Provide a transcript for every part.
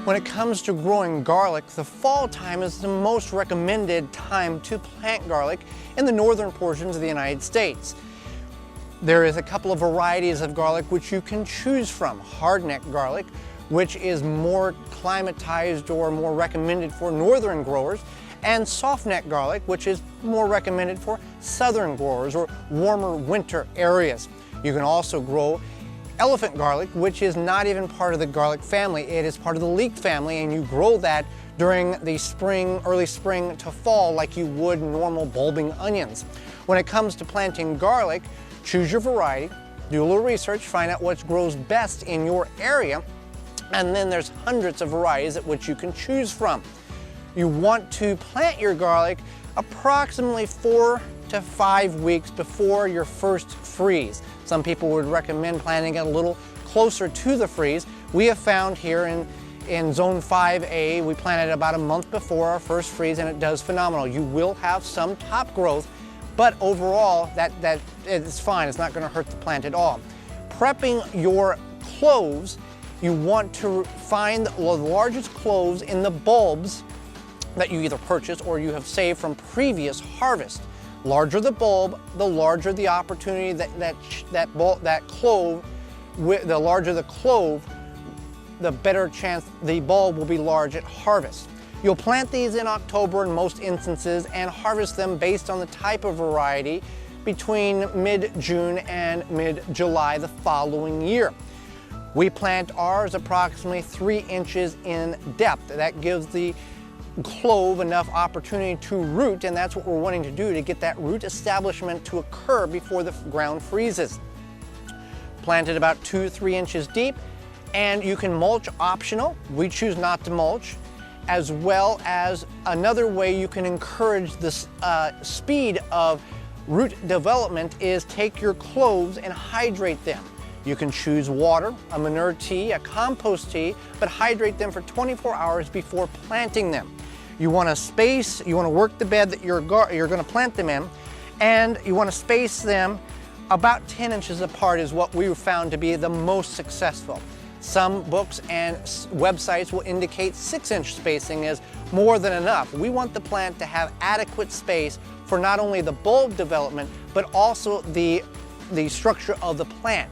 When it comes to growing garlic, the fall time is the most recommended time to plant garlic in the northern portions of the United States. There is a couple of varieties of garlic which you can choose from. Hardneck garlic, which is more climatized or more recommended for northern growers, and softneck garlic, which is more recommended for southern growers or warmer winter areas. You can also grow elephant garlic, which is not even part of the garlic family. It is part of the leek family, and you grow that during the spring, early spring to fall, like you would normal bulbing onions. When it comes to planting garlic, choose your variety, do a little research, find out what grows best in your area, and then there's hundreds of varieties at which you can choose from. You want to plant your garlic approximately 4 to 5 weeks before your first freeze. Some people would recommend planting it a little closer to the freeze. We have found here in Zone 5A, we planted about a month before our first freeze, and it does phenomenal. You will have some top growth, but overall, that it's fine. It's not going to hurt the plant at all. Prepping your cloves, you want to find the largest cloves in the bulbs that you either purchase or you have saved from previous harvest. Larger the bulb, the larger the opportunity that clove, the larger the clove, the better chance the bulb will be large at harvest. You'll plant these in October in most instances and harvest them based on the type of variety between mid-June and mid-July the following year. We plant ours approximately 3 inches in depth. That gives the clove enough opportunity to root, and that's what we're wanting to do to get that root establishment to occur before the ground freezes. Planted about 2 to 3 inches deep, and you can mulch optional. We choose not to mulch, as well as another way you can encourage this speed of root development is take your cloves and hydrate them. You can choose water, a manure tea, a compost tea, but hydrate them for 24 hours before planting them. You want to space, you want to work the bed that you're going to plant them in, and you want to space them about 10 inches apart is what we found to be the most successful. Some books and websites will indicate 6-inch spacing is more than enough. We want the plant to have adequate space for not only the bulb development, but also the structure of the plant.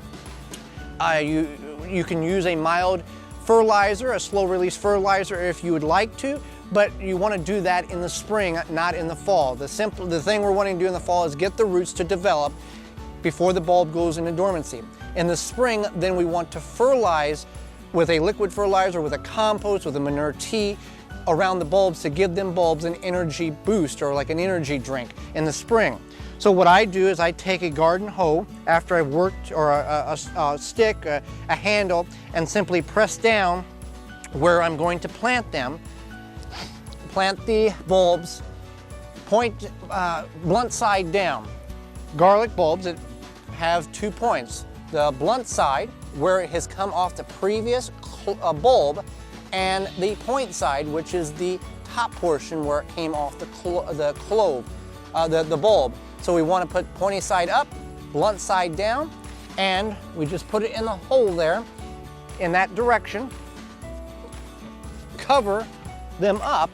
You can use a mild fertilizer, a slow release fertilizer if you would like to, but you want to do that in the spring, not in the fall. The thing we're wanting to do in the fall is get the roots to develop before the bulb goes into dormancy. In the spring, then we want to fertilize with a liquid fertilizer, with a compost, with a manure tea around the bulbs to give them bulbs an energy boost or like an energy drink in the spring. So what I do is I take a garden hoe after I've worked, or a stick, a handle, and simply press down where I'm going to plant them. Plant the bulbs, blunt side down. Garlic bulbs that have 2 points. The blunt side, where it has come off the previous bulb, and the point side, which is the top portion where it came off the bulb. So we want to put pointy side up, blunt side down, and we just put it in the hole there in that direction. Cover them up,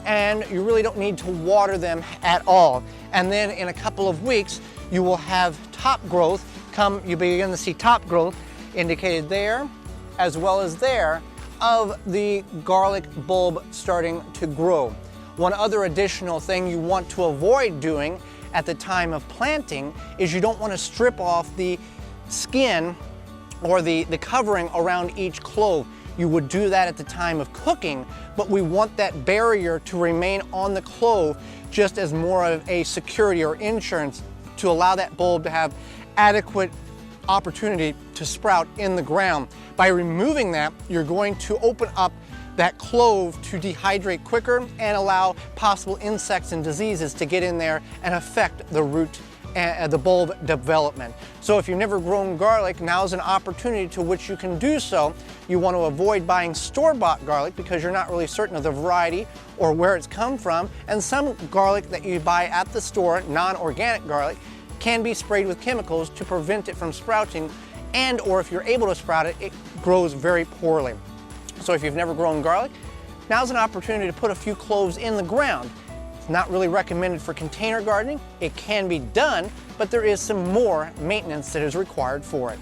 and you really don't need to water them at all. And then in a couple of weeks, you will have top growth you begin to see top growth indicated there, as well as there, of the garlic bulb starting to grow. One other additional thing you want to avoid doing at the time of planting is you don't want to strip off the skin or the covering around each clove. You would do that at the time of cooking, but we want that barrier to remain on the clove just as more of a security or insurance to allow that bulb to have adequate opportunity to sprout in the ground. By removing that, you're going to open up that clove to dehydrate quicker and allow possible insects and diseases to get in there and affect the root and the bulb development. So if you've never grown garlic, now's an opportunity to which you can do so. You want to avoid buying store-bought garlic because you're not really certain of the variety or where it's come from. And some garlic that you buy at the store, non-organic garlic, can be sprayed with chemicals to prevent it from sprouting and or if you're able to sprout it, it grows very poorly. So if you've never grown garlic, now's an opportunity to put a few cloves in the ground. It's not really recommended for container gardening. It can be done, but there is some more maintenance that is required for it.